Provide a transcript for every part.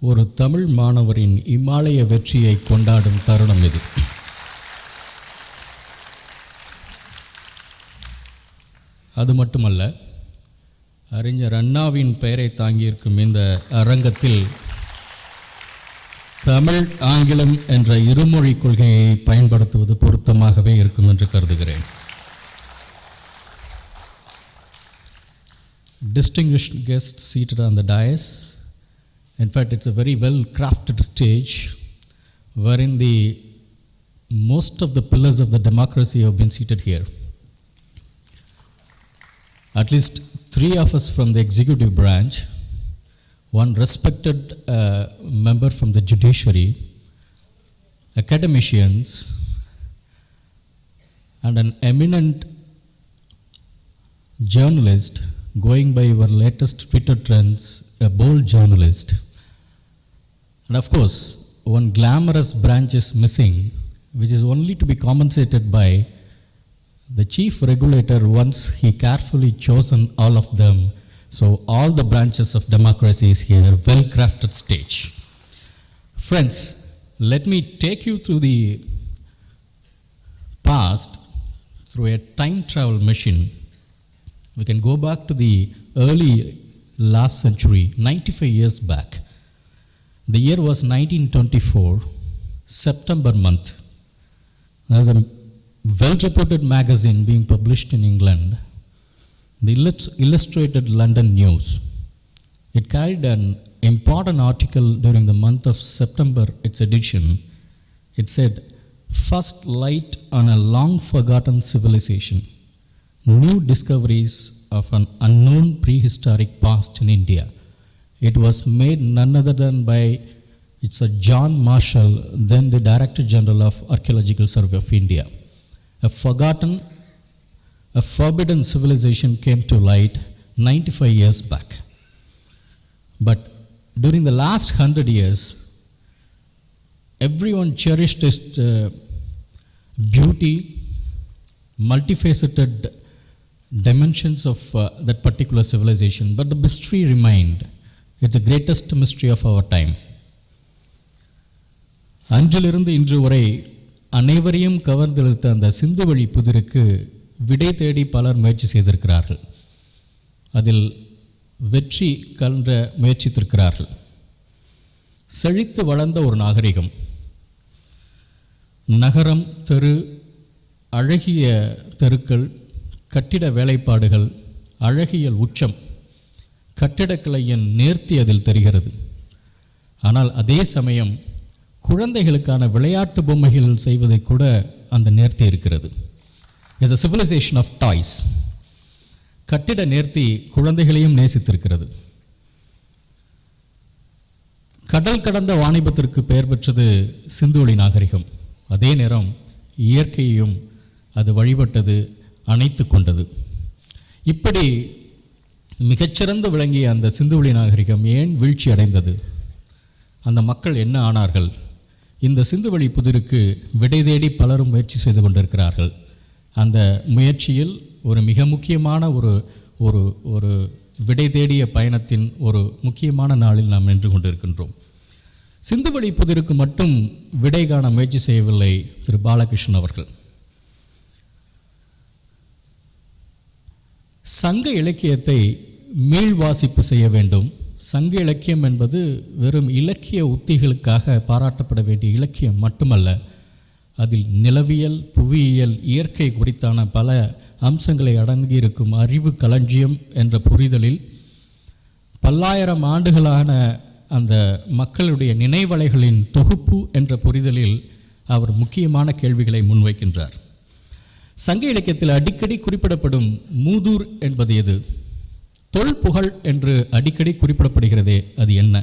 ஒரு தமிழ் மாணவரின் இமாலய வெற்றியை கொண்டாடும் தருணம் இது. அது மட்டுமல்ல, அறிஞர் அண்ணாவின் பெயரை தாங்கியிருக்கும் இந்த அரங்கத்தில் தமிழ் ஆங்கிலம் என்ற இருமொழி கொள்கையை பயன்படுத்துவது பொருத்தமாகவே இருக்கும் என்று கருதுகிறேன். Distinguished guests seated on the dais. In fact, it's a very well crafted stage wherein most of the pillars of the democracy have been seated here. At least 3 of us from the executive branch, one respected member from the judiciary, academicians, and an eminent journalist, going by your latest Twitter trends, a bold journalist. And of course, one glamorous branch is missing, which is only to be compensated by the chief regulator once he carefully chosen all of them. So all the branches of democracy is here, well-crafted stage. Friends, let me take you through the past through a time travel machine. We can go back to the early last century, 95 years back. The year was 1924, September month. There was a well-reputed magazine being published in England, the Illustrated London News. It carried an important article during the month of September, its edition. It said, "First light on a long-forgotten civilization. New discoveries of an unknown prehistoric past in India." It was made none other than by John Marshall, then the Director General of Archaeological Survey of India. A forbidden civilization came to light 95 years back. But during the last 100 years, everyone cherished its beauty, multifaceted dimensions of that particular civilization, but the mystery remained. It's the greatest mystery of our time. அன்றிலிருந்து இன்று வரை அனைவரையும் கவர்ந்தெழுத்த அந்த சிந்துவெளி புதிருக்கு விடை தேடி பலர் முயற்சி செய்திருக்கிறார்கள். அதில் வெற்றி கண்ட முயற்சித்திருக்கிறார்கள். செழித்து வளர்ந்த ஒரு நாகரிகம், நகரம், தெரு, அழகிய தெருக்கள், கட்டிட வேலைப்பாடுகள், அழகியல் உச்சம், கட்டிடக்கலையின் நேர்த்தி அதில் தெரிகிறது. ஆனால் அதே சமயம் குழந்தைகளுக்கான விளையாட்டு பொம்மைகள் செய்வதை கூட அந்த நேர்த்தி இருக்கிறது. Is a civilization of toys. கட்டிட நேர்த்தி குழந்தைகளையும் நேசித்திருக்கிறது. கடல் கடந்த வாணிபத்திற்கு பெயர் பெற்றது சிந்துவெளி நாகரிகம். அதே நேரம் இயற்கையையும் அது வழிபட்டது, அணைத்து கொண்டது. இப்படி மிகச்சிறந்து விளங்கிய அந்த சிந்துவெளி நாகரிகம் ஏன் வீழ்ச்சி அடைந்தது? அந்த மக்கள் என்ன ஆனார்கள்? இந்த சிந்துவெளி புதிருக்கு விடை தேடி பலரும் முயற்சி செய்து கொண்டிருக்கிறார்கள். அந்த முயற்சியில் ஒரு மிக முக்கியமான ஒரு விடை தேடிய பயணத்தின் ஒரு முக்கியமான நாளில் நாம் நின்று கொண்டிருக்கின்றோம். சிந்துவெளி புதிருக்கு மட்டும் விடை காண முயற்சி செய்யவில்லை திரு பாலகிருஷ்ணன் அவர்கள். சங்க இலக்கியத்தை மீள்வாசிப்பு செய்ய வேண்டும். சங்க இலக்கியம் என்பது வெறும் இலக்கிய உத்திகளுக்காக பாராட்டப்பட வேண்டிய இலக்கியம் மட்டுமல்ல, அதில் நிலவியல், புவியியல், இயற்கை குறித்தான பல அம்சங்களை அடங்கியிருக்கும் அறிவு களஞ்சியம் என்ற புரிதலில் பல்லாயிரம் ஆண்டுகளான அந்த மக்களுடைய நினைவலைகளின் தொகுப்பு என்ற புரிதலில் அவர் முக்கியமான கேள்விகளை முன்வைக்கின்றார். சங்க இலக்கியத்தில் அடிக்கடி குறிப்பிடப்படும் மூதூர் என்பது எது? தொல்புகழ் என்று அடிக்கடி குறிப்பிடப்படுகிறதே, அது என்ன?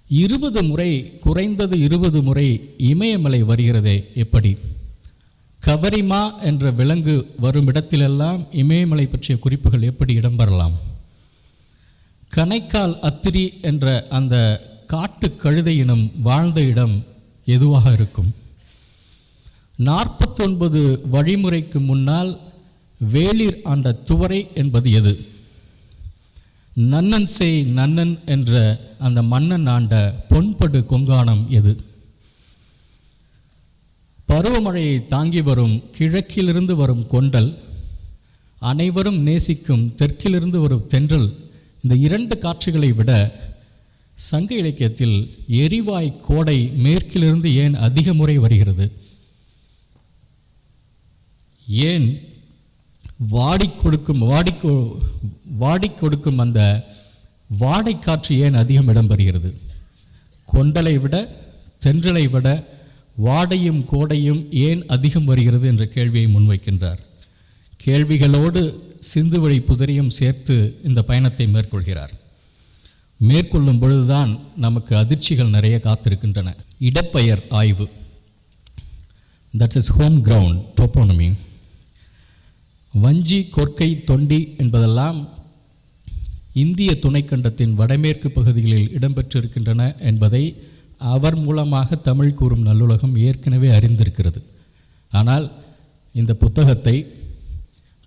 20 முறை, குறைந்தது 20 முறை இமயமலை வருகிறதே, எப்படி? கவரிமா என்ற விலங்கு வரும் இடத்திலெல்லாம் இமயமலை பற்றிய குறிப்புகள் எப்படி இடம்பெறலாம்? கணைக்கால் அத்திரி என்ற அந்த காட்டு கழுதையினம் வாழ்ந்த இடம் எதுவாக இருக்கும்? 49 வழிமுறைக்கு முன்னால் வேளிர் ஆண்ட துவரை என்பது எது? நன்னன் செய் நன்னன் என்ற அந்த மன்னன் ஆண்ட பொன்படு கொங்கானம் எது? பருவமழையை தாங்கி வரும் கிழக்கிலிருந்து வரும் கொண்டல், அனைவரும் நேசிக்கும் தெற்கிலிருந்து வரும் தென்றல், இந்த இரண்டு காட்சிகளை விட சங்க இலக்கியத்தில் எரிவாய் கோடை மேற்கிலிருந்து ஏன் அதிக முறை வருகிறது? ஏன் வாடிக் கொடுக்கும் அந்த வாடைக்காற்று ஏன் அதிகம் இடம்பெறுகிறது? கொண்டலை விட தென்றலை விட வாடையும் கோடையும் ஏன் அதிகம் வருகிறது என்ற கேள்வியை முன்வைக்கின்றார். கேள்விகளோடு சிந்துவெளி புதிரையும் சேர்த்து இந்த பயணத்தை மேற்கொள்கிறார். மேற்கொள்ளும் பொழுதுதான் நமக்கு அதிர்ச்சிகள் நிறைய காத்திருக்கின்றன. இடப்பெயர் ஆய்வு, தட் இஸ் ஹோம் கிரவுண்ட் டோப்போனமி. வஞ்சி, கொற்கை, தொண்டி என்பதெல்லாம் இந்திய துணைக்கண்டத்தின் வடமேற்கு பகுதிகளில் இடம்பெற்றிருக்கின்றன என்பதை அவர் மூலமாக தமிழ் கூறும் நல்லுலகம் ஏற்கனவே அறிந்திருக்கிறது. ஆனால் இந்த புத்தகத்தை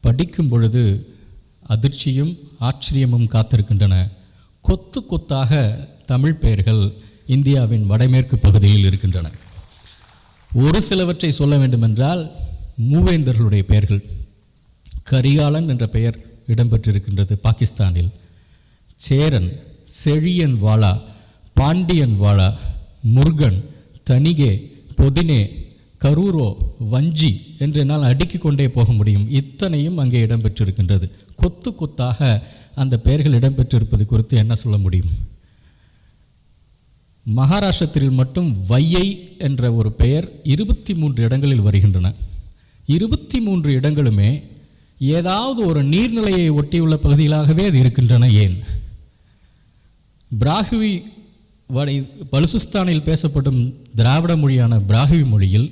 படிக்கும் பொழுது அதிர்ச்சியும் ஆச்சரியமும் காத்திருக்கின்றன. கொத்து கொத்தாக தமிழ் பெயர்கள் இந்தியாவின் வடமேற்கு பகுதியில் இருக்கின்றன. ஒரு சிலவற்றை சொல்ல வேண்டுமென்றால் மூவேந்தர்களுடைய பெயர்கள். கரிகாலன் என்ற பெயர் இடம்பெற்றிருக்கின்றது பாகிஸ்தானில். சேரன், செழியன் வாளா, பாண்டியன் வாளா, முருகன், தனிகே, பொதினே, கரூரோ, வஞ்சி என்று என்னால் அடுக்கிக் கொண்டே போக முடியும். இத்தனையும் அங்கே இடம்பெற்றிருக்கின்றது. கொத்து கொத்தாக அந்த பெயர்கள் இடம்பெற்றிருப்பது குறித்து என்ன சொல்ல முடியும்? மகாராஷ்டிரத்தில் மட்டும் வையை என்ற ஒரு பெயர் 23 இடங்களில் வருகின்றன. 23 இடங்களுமே ஏதாவது ஒரு நீர்நிலையை ஒட்டியுள்ள பகுதிகளாகவே அது இருக்கின்றன. ஏன்? பிராகுவி பலுசிஸ்தானில் பேசப்படும் திராவிட மொழியான பிராகுவி மொழியில்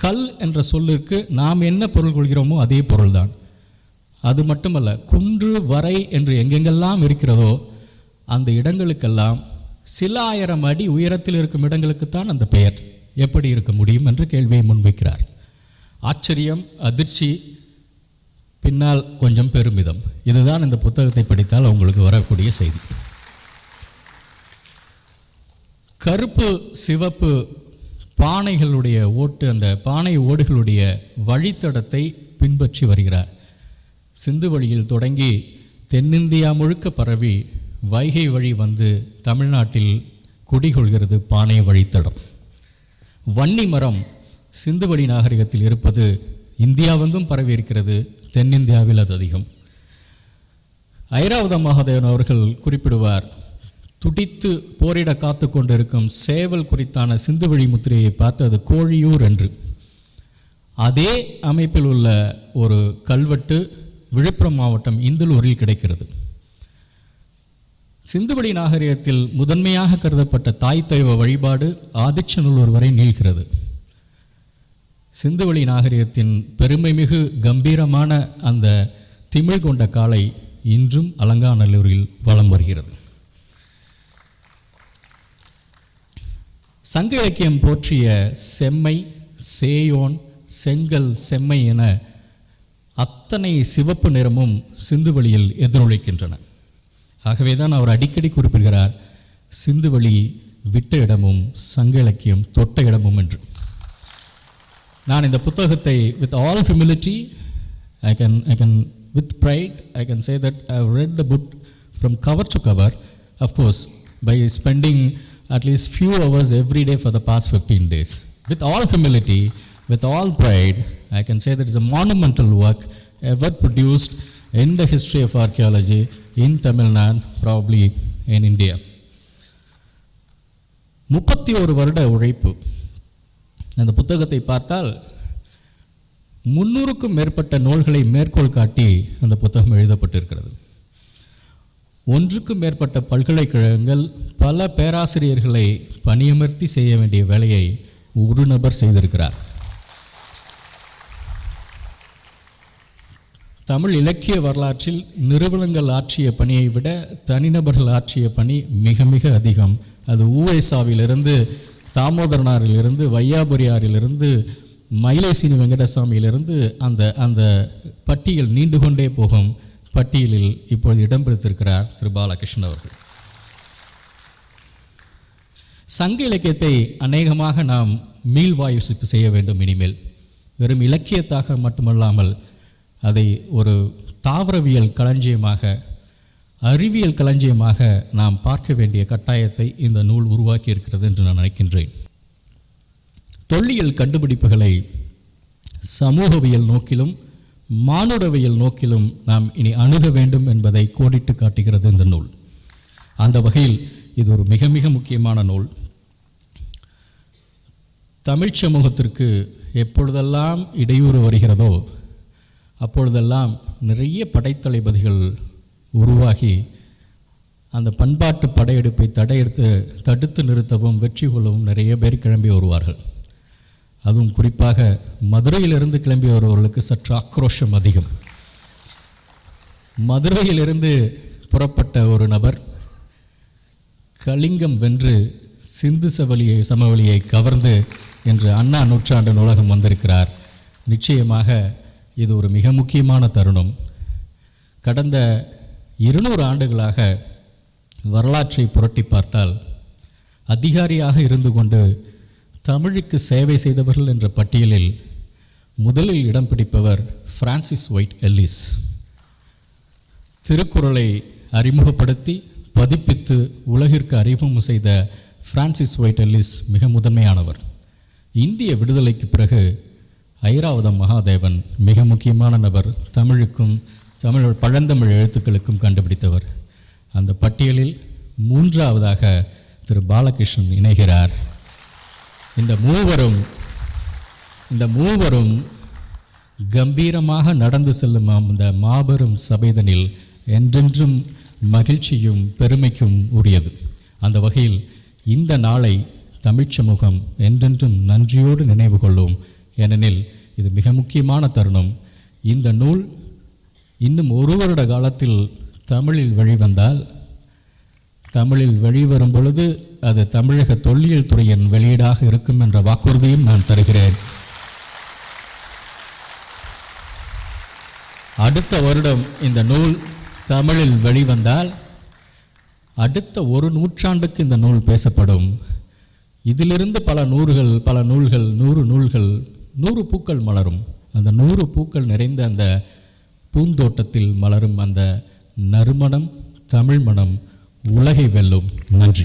கல் என்ற சொல்லிற்கு நாம் என்ன பொருள் கொள்கிறோமோ அதே பொருள்தான். அது மட்டுமல்ல, குன்று, வரை என்று எங்கெங்கெல்லாம் இருக்கிறதோ அந்த இடங்களுக்கெல்லாம் சில ஆயிரம் அடி உயரத்தில் இருக்கும் இடங்களுக்குத்தான் அந்த பெயர். எப்படி இருக்க முடியும் என்று கேள்வியை முன்வைக்கிறார். ஆச்சரியம், அதிர்ச்சி, பின்னால் கொஞ்சம் பெருமிதம். இதுதான் இந்த புத்தகத்தை படித்தால் உங்களுக்கு வரக்கூடிய செய்தி. கருப்பு சிவப்பு பானைகளுடைய ஓட்டு, அந்த பானை ஓடுகளுடைய வழித்தடத்தை பின்பற்றி வருகிறார். சிந்து வழியில் தொடங்கி தென்னிந்தியா முழுக்க பரவி வைகை வழி வந்து தமிழ்நாட்டில் குடிகொள்கிறது பானை வழித்தடம். வன்னி மரம் சிந்துவெளி நாகரிகத்தில் இருப்பது இந்தியாவெங்கும் பரவி இருக்கிறது. தென்னிந்தியாவில் அது அதிகம். ஐராவத மகாதேவன் அவர்கள் குறிப்பிடுவார், துடித்து போரிட காத்து கொண்டிருக்கும் சேவல் குறித்தான சிந்துவெளி முத்திரையை பார்த்து அது கோழியூர் என்று. அதே அமைப்பில் உள்ள ஒரு கல்வெட்டு விழுப்புரம் மாவட்டம் இந்தலூரில் கிடைக்கிறது. சிந்துவெளி நாகரிகத்தில் முதன்மையாக கருதப்பட்ட தாய் தெய்வ வழிபாடு ஆதிச்சநல்லூர் வரை நீள்கிறது. சிந்துவெளி நாகரிகத்தின் பெருமை மிகு கம்பீரமான அந்த திமிழ் கொண்ட காளை இன்றும் அலங்காநல்லூரில் வலம் வருகிறது. சங்க இலக்கியம் போற்றிய செம்மை, சேயோன், செங்கல், செம்மை என அத்தனை சிவப்பு நிறமும் சிந்துவெளியில் எதிரொலிக்கின்றன. ஆகவே தான் அவர் அடிக்கடி குறிப்பிடுகிறார், சிந்துவெளி விட்ட இடமும் சங்க இலக்கியம் தொட்ட இடமும் என்று. நான் இந்த புத்தகத்தை with all humility, I can with pride I can say that I have read the book from cover to cover, of course by spending at least few hours every day for the past 15 days. With all humility, with all pride, I can say that it's a monumental work ever produced in the history of archaeology in Tamil Nadu, probably in India. 31 வருட உழைப்பு. அந்த புத்தகத்தை பார்த்தால் 300க்கும் மேற்பட்ட நூல்களை மேற்கோள் காட்டி அந்த புத்தகம் எழுதப்பட்டிருக்கிறது. 1க்கும் மேற்பட்ட பல்கலைக்கழகங்கள் பல பேராசிரியர்களை பணியமர்த்தி செய்ய வேண்டிய வேலையை ஒரு நபர் செய்திருக்கிறார். தமிழ் இலக்கிய வரலாற்றில் நிறுவனங்கள் ஆற்றிய பணியை விட தனிநபர்கள் ஆற்றிய பணி மிக மிக அதிகம். அது ஊவேசாவிலிருந்து, தாமோதரனாரிலிருந்து, வையாபுரியாரிலிருந்து, மயிலேசினி வெங்கடசாமியிலிருந்து அந்த அந்த பட்டியல் நீண்டு கொண்டே போகும். பட்டியலில் இப்பொழுது இடம் பிடித்திருக்கிறார் திரு பாலகிருஷ்ணன் அவர்கள். சங்க இலக்கியத்தை அநேகமாக நாம் மீள்வாயுசிப்பு செய்ய வேண்டும். இனிமேல் வெறும் இலக்கியத்தாக மட்டுமல்லாமல் அதை ஒரு தாவரவியல் களஞ்சியமாக, அறிவியல் களஞ்சியமாக நாம் பார்க்க வேண்டிய கட்டாயத்தை இந்த நூல் உருவாக்கி இருக்கிறது என்று நான் நினைக்கின்றேன். தொல்லியல் கண்டுபிடிப்புகளை சமூகவியல் நோக்கிலும் மானுடவியல் நோக்கிலும் நாம் இனி அணுக வேண்டும் என்பதை கோடிட்டு காட்டுகிறது இந்த நூல். அந்த வகையில் இது ஒரு மிக மிக முக்கியமான நூல். தமிழ் சமூகத்திற்கு எப்பொழுதெல்லாம் இடையூறு வருகிறதோ அப்பொழுதெல்லாம் நிறைய படைத்தளபதிகள் உருவாகி அந்த பண்பாட்டு படையெடுப்பை தடுத்து நிறுத்தவும் வெற்றி கொள்ளவும் நிறைய பேர் கிளம்பி வருவார்கள். அதுவும் குறிப்பாக மதுரையிலிருந்து கிளம்பி வருபவர்களுக்கு சற்று ஆக்ரோஷம் அதிகம். மதுரையிலிருந்து புறப்பட்ட ஒரு நபர் கலிங்கம் வென்று சிந்து சமவெளியை கவர்ந்து என்று அண்ணா நூற்றாண்டு நூலகம் வந்திருக்கிறார். நிச்சயமாக இது ஒரு மிக முக்கியமான தருணம். கடந்த 200 ஆண்டுகளாக வரலாற்றை புரட்டி பார்த்தால் அதிகாரியாக இருந்து கொண்டு தமிழுக்கு சேவை செய்தவர்கள் என்ற பட்டியலில் முதலில் இடம் பிடிப்பவர் பிரான்சிஸ் ஒயிட் எல்லிஸ். திருக்குறளை அறிமுகப்படுத்தி பதிப்பித்து உலகிற்கு அறிமுகம் செய்த பிரான்சிஸ் ஒயிட் எல்லிஸ் மிக முதன்மையானவர். இந்திய விடுதலைக்கு பிறகு ஐராவதம் மகாதேவன் மிக முக்கியமான நபர். தமிழுக்கும் பழந்தமிழ் எழுத்துக்களுக்கும் கண்டுபிடித்தவர். அந்த பட்டியலில் 3ஆவதாக திரு பாலகிருஷ்ணன் இணைகிறார். இந்த மூவரும் கம்பீரமாக நடந்து செல்லும் அந்த மாபெரும் சபைதனில் என்றென்றும் மகிழ்ச்சியும் பெருமைக்கும் உரியது. அந்த வகையில் இந்த நாளை தமிழ் சமூகம் என்றென்றும் நன்றியோடு நினைவு கொள்ளும். ஏனெனில் இது மிக முக்கியமான தருணம். இந்த நூல் இன்னும் 1 வருட காலத்தில் தமிழில் வெளிவந்தால், தமிழில் வெளிவரும் பொழுது அது தமிழக தொல்லியல் துறையின் வெளியீடாக இருக்கும் என்ற வாக்குறுதியும் நான் தருகிறேன். அடுத்த வருடம் இந்த நூல் தமிழில் வெளிவந்தால் அடுத்த 1 நூற்றாண்டுக்கு இந்த நூல் பேசப்படும். இதிலிருந்து பல நூல்கள் 100 பூக்கள் மலரும். அந்த 100 பூக்கள் நிறைந்த அந்த பூந்தோட்டத்தில் மலரும் அந்த நறுமணம், தமிழ் மனம் உலகை வெல்லும். நன்றி.